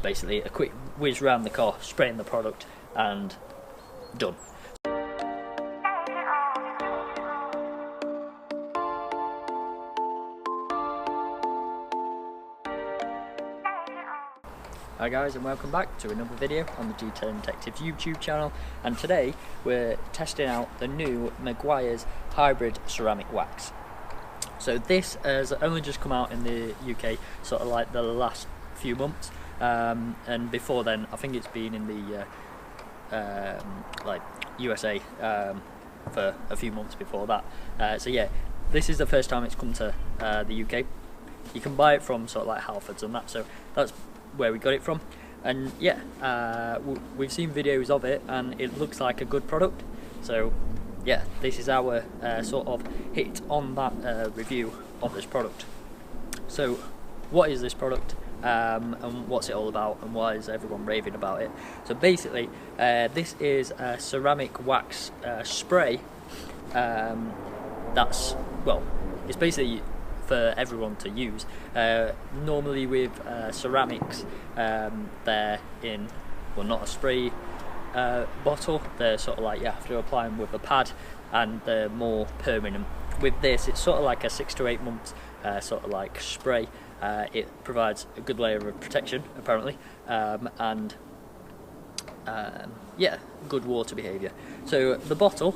basically a quick whiz round the car, spraying the product, and done. Hi guys, and welcome back to another video on the G10 Detectives YouTube channel, and today we're testing out the new Meguiars hybrid ceramic wax. So this has only just come out in the UK, sort of like the last few months, and before then I think it's been in the like USA for a few months before that. So yeah, this is the first time it's come to the UK. You can buy it from sort of like Halfords and that, so that's where we got it from. And yeah, we've seen videos of it and it looks like a good product. So yeah, this is our sort of hit on that review of this product. So what is this product, and what's it all about, and why is everyone raving about it? So basically, this is a ceramic wax spray that's, well, it's basically for everyone to use. Normally with ceramics, they're in, well, not a spray bottle, they're sort of like you have to apply them with a pad, and they're more permanent. With this, it's sort of like a 6 to 8 months sort of like spray. It provides a good layer of protection apparently, and yeah, good water behaviour. So the bottle,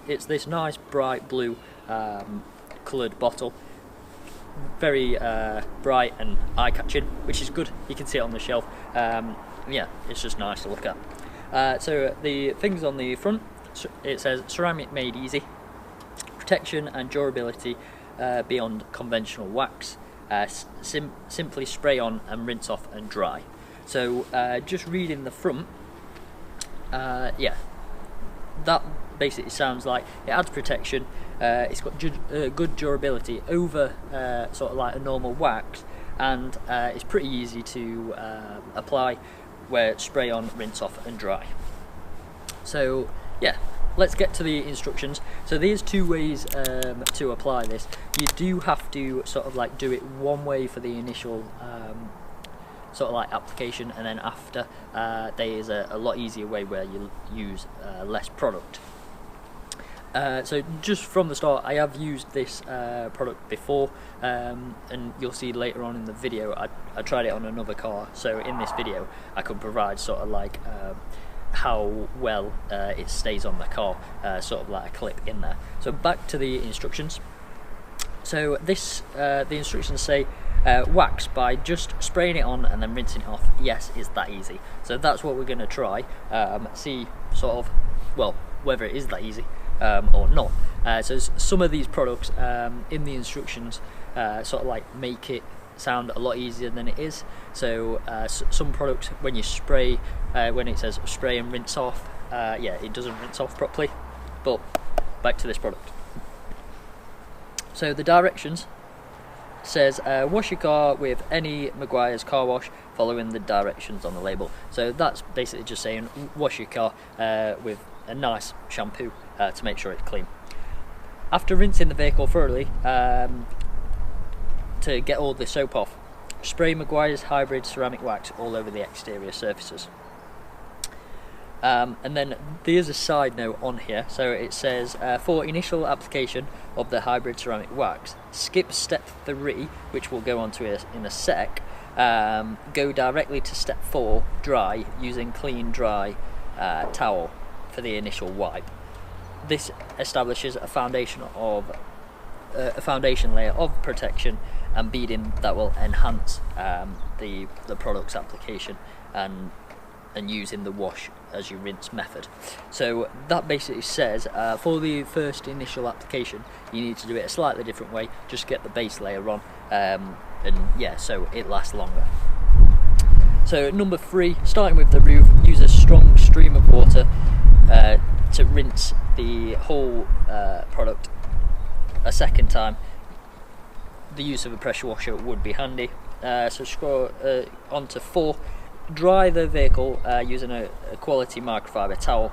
it's this nice bright blue coloured bottle, very bright and eye-catching, which is good. You can see it on the shelf. Yeah, it's just nice to look at. So the things on the front, it says ceramic made easy, protection and durability beyond conventional wax, simply spray on and rinse off and dry. So just reading the front, yeah, that basically sounds like it adds protection. It's got good durability over sort of like a normal wax, and it's pretty easy to apply, where spray on, rinse off and dry. So yeah, let's get to the instructions. So there's two ways to apply this. You do have to sort of like do it one way for the initial sort of like application, and then after there is a lot easier way where you use less product. So just from the start, I have used this product before, and you'll see later on in the video I tried it on another car, so in this video I could provide sort of like how well it stays on the car, sort of like a clip in there. So back to the instructions. So this, the instructions say wax by just spraying it on and then rinsing it off. Yes, it's that easy. So that's what we're going to try, see sort of, well, whether it is that easy or not. So some of these products in the instructions sort of like make it sound a lot easier than it is. So some products, when you spray, when it says spray and rinse off, yeah, it doesn't rinse off properly. But back to this product. So the directions says wash your car with any Meguiar's car wash following the directions on the label. So that's basically just saying wash your car with a nice shampoo to make sure it's clean. After rinsing the vehicle thoroughly to get all the soap off, spray Meguiar's hybrid ceramic wax all over the exterior surfaces. And then there's a side note on here. So it says for initial application of the hybrid ceramic wax, skip step 3, which we'll go on to in a sec. Go directly to step 4, dry, using clean dry towel for the initial wipe. This establishes a foundation layer of protection and beading that will enhance the product's application and using the wash as you rinse method. So that basically says for the first initial application you need to do it a slightly different way, just get the base layer on, and yeah, so it lasts longer. So number 3, starting with the roof, use a strong stream of water to rinse the whole product a second time. The use of a pressure washer would be handy. So scroll on to 4, dry the vehicle using a quality microfiber towel,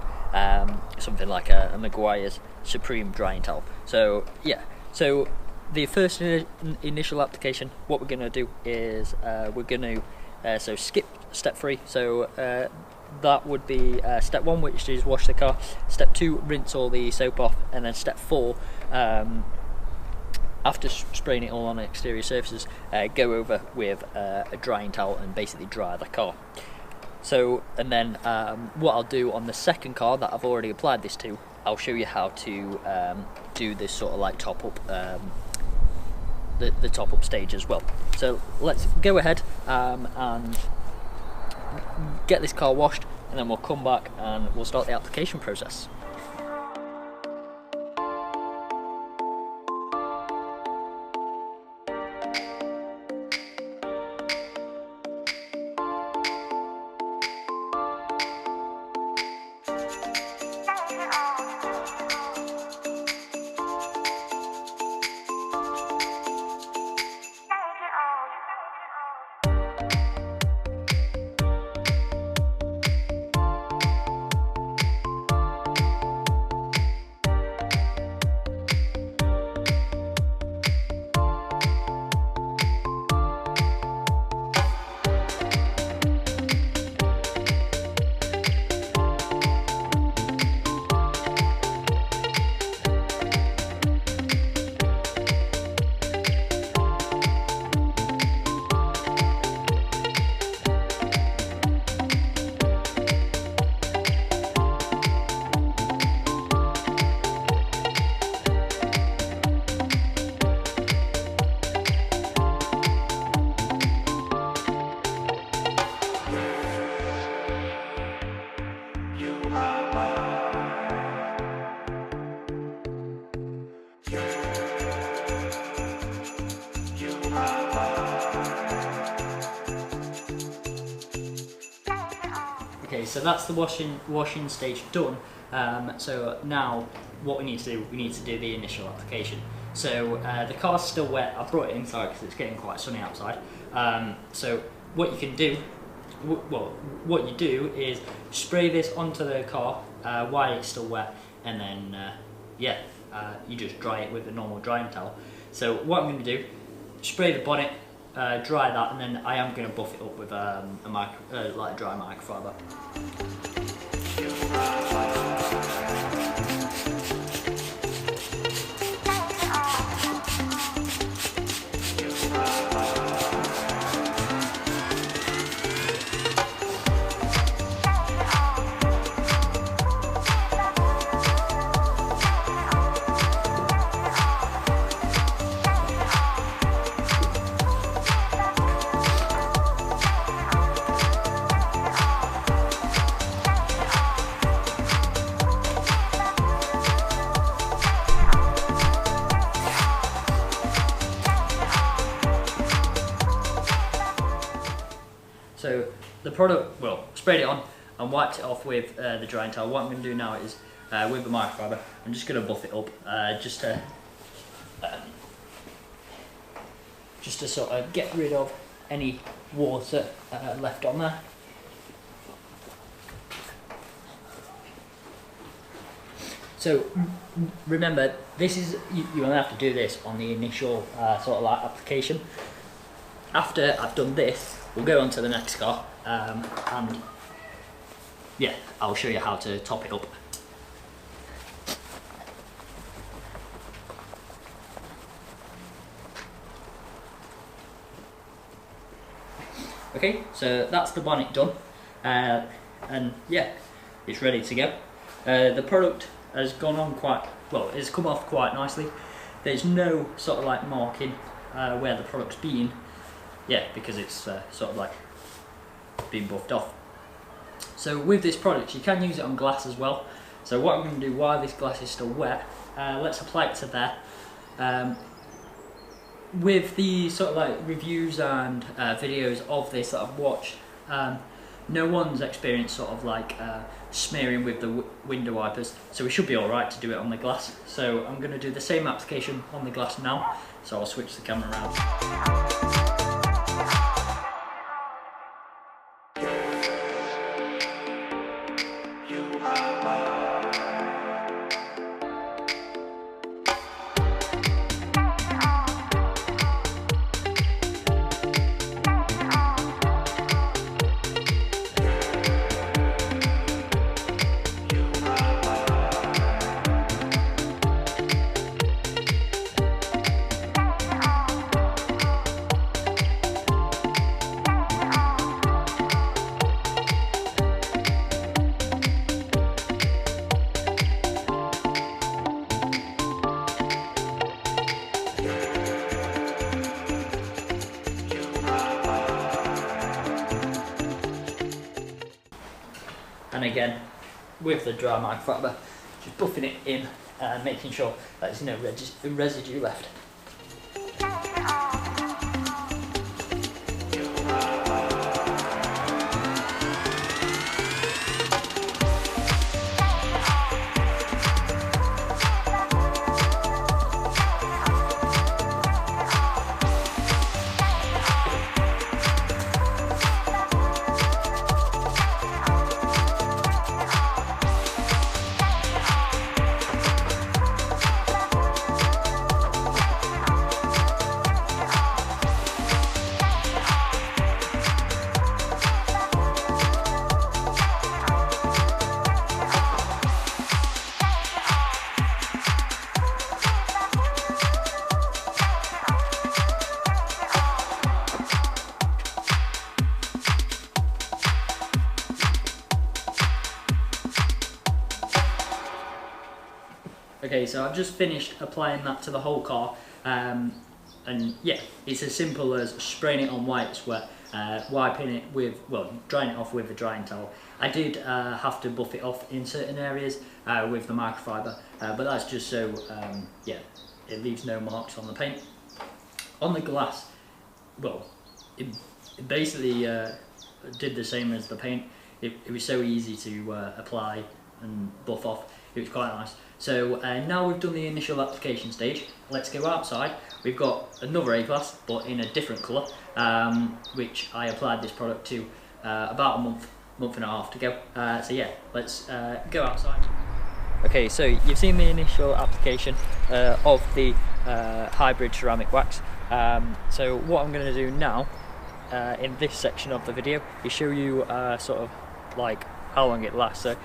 something like a Meguiar's Supreme drying towel. So yeah, so the first initial application, what we're going to do is we're going to so skip step 3. So that would be step 1, which is wash the car. Step 2, rinse all the soap off, and then step 4, after spraying it all on exterior surfaces, go over with a drying towel and basically dry the car. So, and then what I'll do on the second car that I've already applied this to, I'll show you how to do this sort of like top up, the top up stage as well. So let's go ahead and get this car washed, and then we'll come back and we'll start the application process. Okay, so that's the washing stage done. So now what we need to do, we need to do the initial application. So the car's still wet. I brought it inside because it's getting quite sunny outside. So what you can do, what you do is spray this onto the car while it's still wet, and then you just dry it with a normal drying towel. So what I'm going to do, spray the bonnet, dry that, and then I am going to buff it up with like a dry microfiber. So the product, well, sprayed it on and wiped it off with the drying towel. What I'm going to do now is, with the microfiber, I'm just going to buff it up, just to sort of get rid of any water left on there. So remember, this is you only have to do this on the initial sort of like application. After I've done this, we'll go on to the next car, and yeah, I'll show you how to top it up. Okay, so that's the bonnet done, and yeah, it's ready to go. The product has gone on quite well, it's come off quite nicely. There's no sort of like marking where the product's been. Yeah, because it's sort of like being buffed off. So with this product, you can use it on glass as well. So what I'm going to do while this glass is still wet, let's apply it to there. With the sort of like reviews and videos of this that I've watched, no one's experienced sort of like smearing with the window wipers, so we should be alright to do it on the glass. So I'm going to do the same application on the glass now, so I'll switch the camera around. And again, with the dry microfiber, just buffing it in and making sure that there's no residue left. Okay, so I've just finished applying that to the whole car, and yeah, it's as simple as spraying it on white sweat, wiping it with, well, drying it off with a drying towel. I did have to buff it off in certain areas with the microfiber, but that's just so, yeah, it leaves no marks on the paint. On the glass, well, it basically did the same as the paint. It was so easy to apply and buff off. It was quite nice. So now we've done the initial application stage, let's go outside. We've got another A-class, but in a different colour, which I applied this product to about a month and a half to go. So yeah, let's go outside. Okay, so you've seen the initial application of the hybrid ceramic wax. So what I'm going to do now, in this section of the video, is show you sort of like how long it lasts. So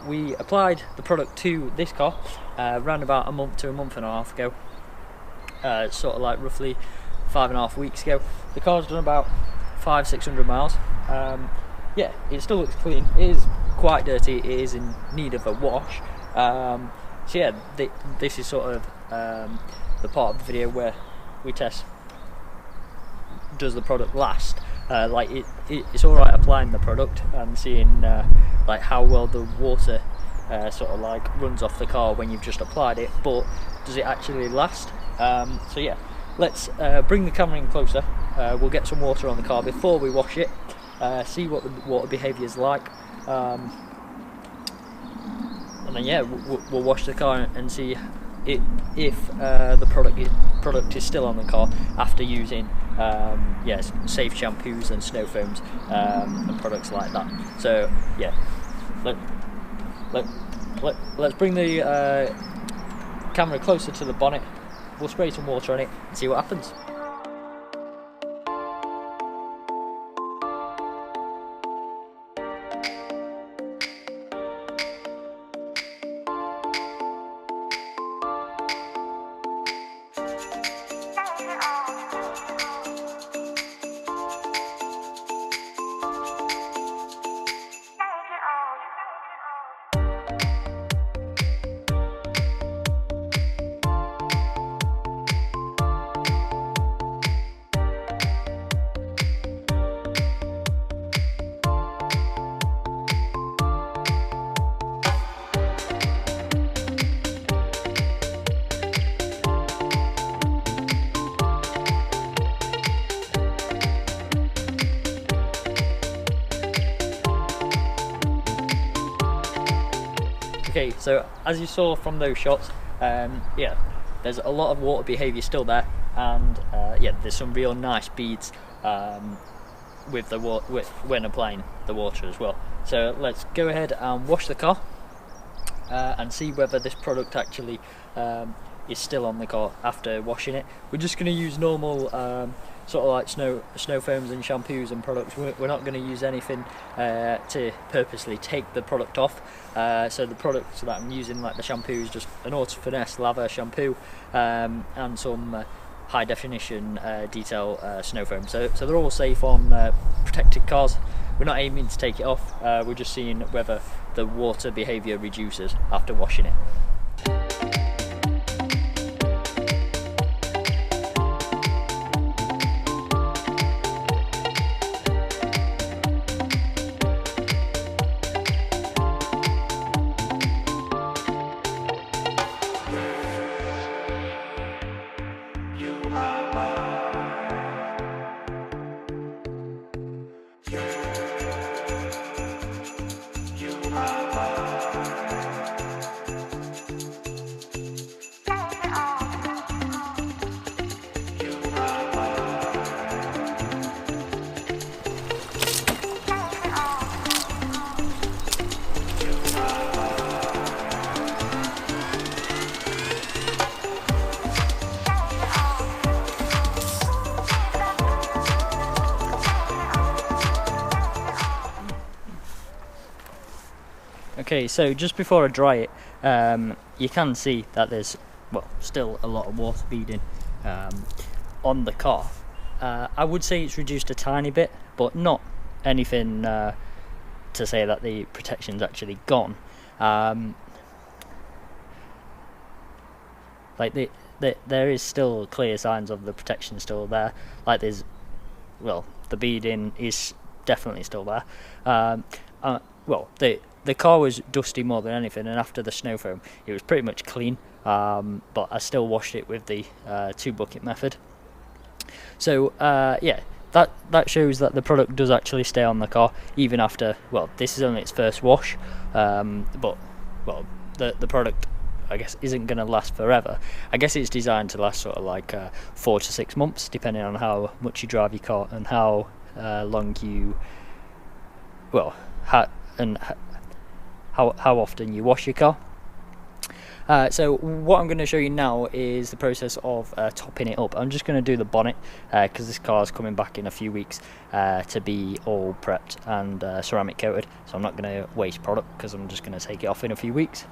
we applied the product to this car around about a month to a month and a half ago, sort of like roughly 5.5 weeks ago. The car's done about 500-600 miles. Yeah, it still looks clean. It is quite dirty, it is in need of a wash. So yeah, this is sort of the part of the video where we test, does the product last? Like it's alright applying the product and seeing like how well the water sort of like runs off the car when you've just applied it, but does it actually last? So yeah, let's bring the camera in closer. We'll get some water on the car before we wash it, see what the water behaviour is like, and then yeah, we'll wash the car and see if the product is still on the car after using yes, safe shampoos and snow foams and products like that. So yeah, let's bring the camera closer to the bonnet. We'll spray some water on it and see what happens. Okay, so as you saw from those shots, yeah, there's a lot of water behaviour still there, and yeah, there's some real nice beads with the when applying the water as well. So let's go ahead and wash the car and see whether this product actually is still on the car after washing it. We're just going to use normal sort of like snow foams and shampoos and products. We're not going to use anything to purposely take the product off. So the products that I'm using, like the shampoo, is just an Auto Finesse Lava shampoo and some high definition detail snow foam. So they're all safe on protected cars. We're not aiming to take it off. We're just seeing whether the water behaviour reduces after washing it. Okay, so just before I dry it, you can see that there's, well, still a lot of water beading on the car. I would say it's reduced a tiny bit, but not anything to say that the protection's actually gone. Like there is still clear signs of the protection still there. Like there's, well, the beading is definitely still there. Well, the car was dusty more than anything, and after the snow foam, it was pretty much clean. But I still washed it with the 2-bucket method. So yeah, that shows that the product does actually stay on the car even after. Well, this is only its first wash, but well, the product, I guess, isn't going to last forever. I guess it's designed to last sort of like 4 to 6 months, depending on how much you drive your car and how long you, well, how often you wash your ar. So what I'm going to show you now is the process of topping it up. I'm just going to do the bonnet because this car is coming back in a few weeks to be all prepped and ceramic coated, so I'm not going to waste product because I'm just going to take it off in a few weeks.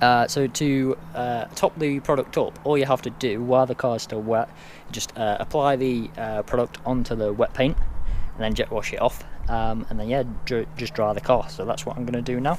So to top the product up, all you have to do while the car is still wet, just apply the product onto the wet paint and then jet wash it off, and then yeah, just dry the car. So that's what I'm going to do now.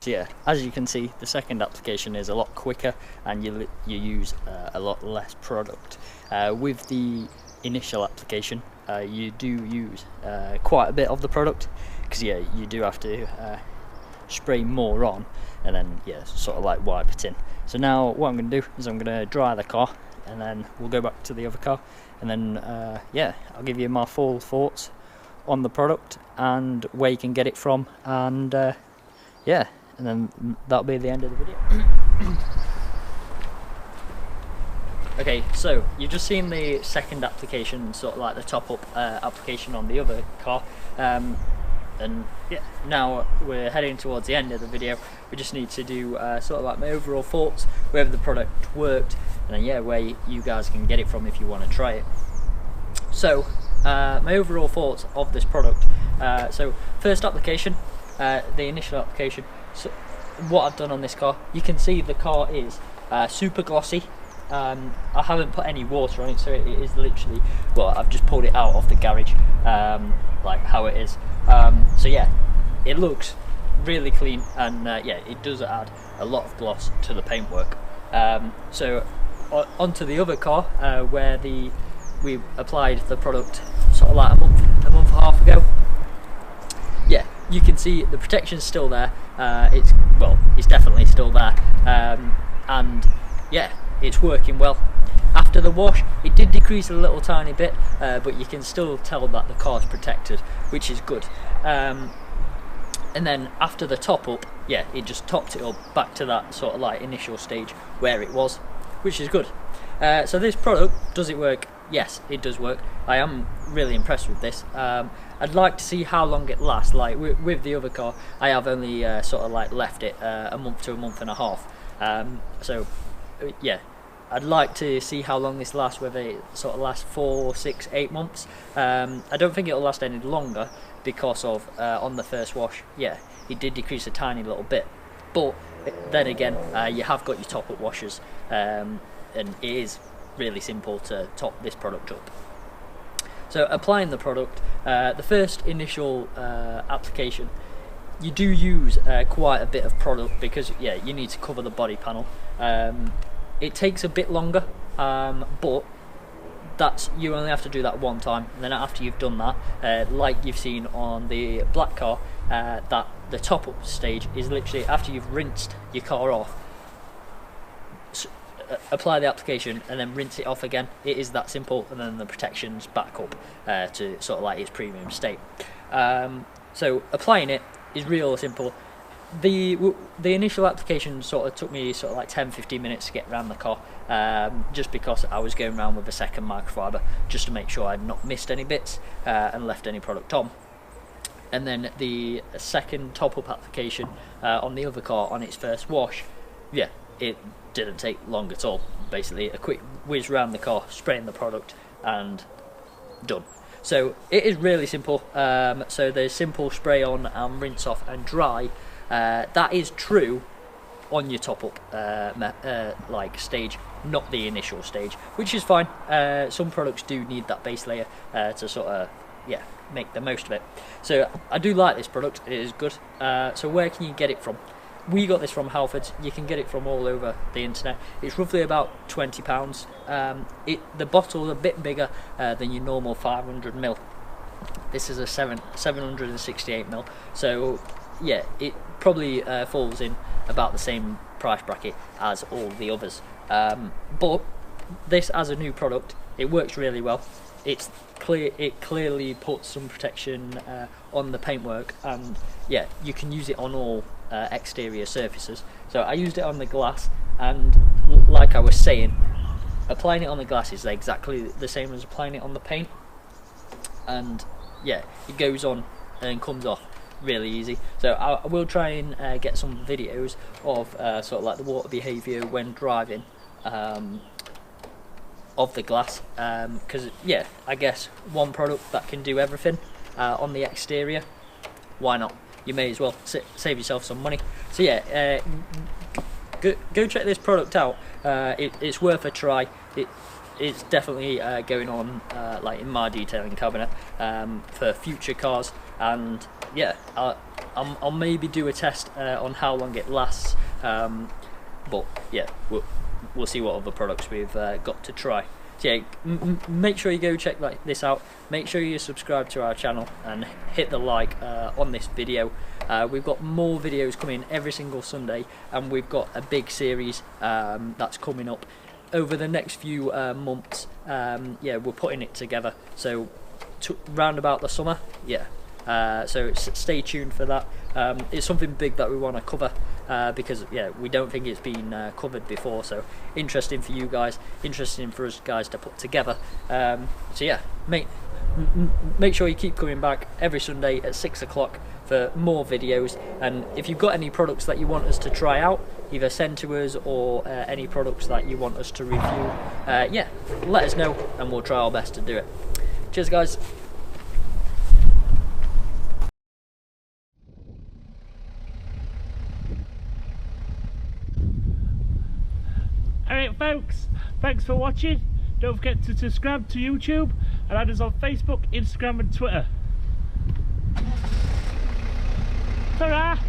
So yeah, as you can see, the second application is a lot quicker and you use a lot less product. With the initial application, you do use quite a bit of the product, because yeah, you do have to spray more on and then yeah, sort of like wipe it in. So now what I'm going to do is I'm going to dry the car and then we'll go back to the other car, and then yeah, I'll give you my full thoughts on the product and where you can get it from, and yeah, and then that'll be the end of the video. Okay, so you've just seen the second application, sort of like the top up application on the other car, and yeah, now we're heading towards the end of the video. We just need to do sort of like my overall thoughts, whether the product worked, and then yeah, where you guys can get it from if you want to try it. So my overall thoughts of this product. So first application, the initial application. So what I've done on this car, you can see the car is super glossy. I haven't put any water on it, so it is literally, well, I've just pulled it out of the garage, like how it is. So yeah, it looks really clean, and yeah, it does add a lot of gloss to the paintwork. So onto the other car, where we applied the product sort of like a month and a half ago. Yeah, you can see the protection's still there. It's definitely still there, and yeah, it's working well. After the wash, it did decrease a little tiny bit, but you can still tell that the car's protected, which is good. And then after the top up, yeah, it just topped it up back to that sort of like initial stage where it was, which is good. So this product, does it work? Yes, it does work. I am really impressed with this. I'd like to see how long it lasts. Like with the other car, I have only sort of like left it a month to a month and a half. So yeah, I'd like to see how long this lasts, whether it sort of lasts 4, 6, 8 months. I don't think it'll last any longer because of on the first wash, yeah, it did decrease a tiny little bit. But then again, you have got your top-up washers, and it is really simple to top this product up. So applying the product, the first initial application, you do use quite a bit of product because yeah, you need to cover the body panel. It takes a bit longer, but you only have to do that one time, and then after you've done that, like you've seen on the black car, that the top up stage is literally after you've rinsed your car off, apply the application and then rinse it off again. It is that simple, and then the protection's back up to sort of like its premium state. So applying it is real simple. The initial application sort of took me sort of like 10-15 minutes to get around the car, just because I was going around with a second microfiber just to make sure I'd not missed any bits and left any product on. And then the second top-up application on the other car on its first wash, yeah, it didn't take long at all. Basically a quick whiz around the car, spraying the product, and done. So it is really simple. So there's simple spray on and rinse off and dry. That is true on your top up like stage, not the initial stage, which is fine. Some products do need that base layer to sort of make the most of it. So I do like this product, it is good. So where can you get it from? We got this from Halfords. You can get it from all over the internet. It's roughly about £20. The bottle's a bit bigger than your normal 500ml. This is a 768ml. So yeah, it probably falls in about the same price bracket as all the others. But this, as a new product, it works really well. It's clear. It clearly puts some protection on the paintwork, and yeah, you can use it on all exterior surfaces. So I used it on the glass, and like I was saying, applying it on the glass is exactly the same as applying it on the paint, and yeah, it goes on and comes off really easy. So I will try and get some videos of sort of like the water behaviour when driving of the glass, because yeah, I guess one product that can do everything on the exterior, why not? You may as well save yourself some money. So yeah, go check this product out. It's worth a try. It's definitely going on like in my detailing cabinet for future cars, and yeah, I'll maybe do a test on how long it lasts, but yeah, we'll see what other products we've got to try. So yeah, make sure you go check this out. Make sure you subscribe to our channel and hit the like on this video. We've got more videos coming every single Sunday, and we've got a big series that's coming up over the next few months. Yeah, we're putting it together, so round about the summer, yeah. So stay tuned for that. It's something big that we want to cover because yeah, we don't think it's been covered before, so interesting for you guys, interesting for us guys to put together. So yeah, make sure you keep coming back every Sunday at 6 o'clock for more videos, and if you've got any products that you want us to try out, either send to us or any products that you want us to review, yeah, let us know and we'll try our best to do it. Cheers guys. Alright folks, thanks for watching. Don't forget to subscribe to YouTube and add us on Facebook, Instagram and Twitter. Ta-ra!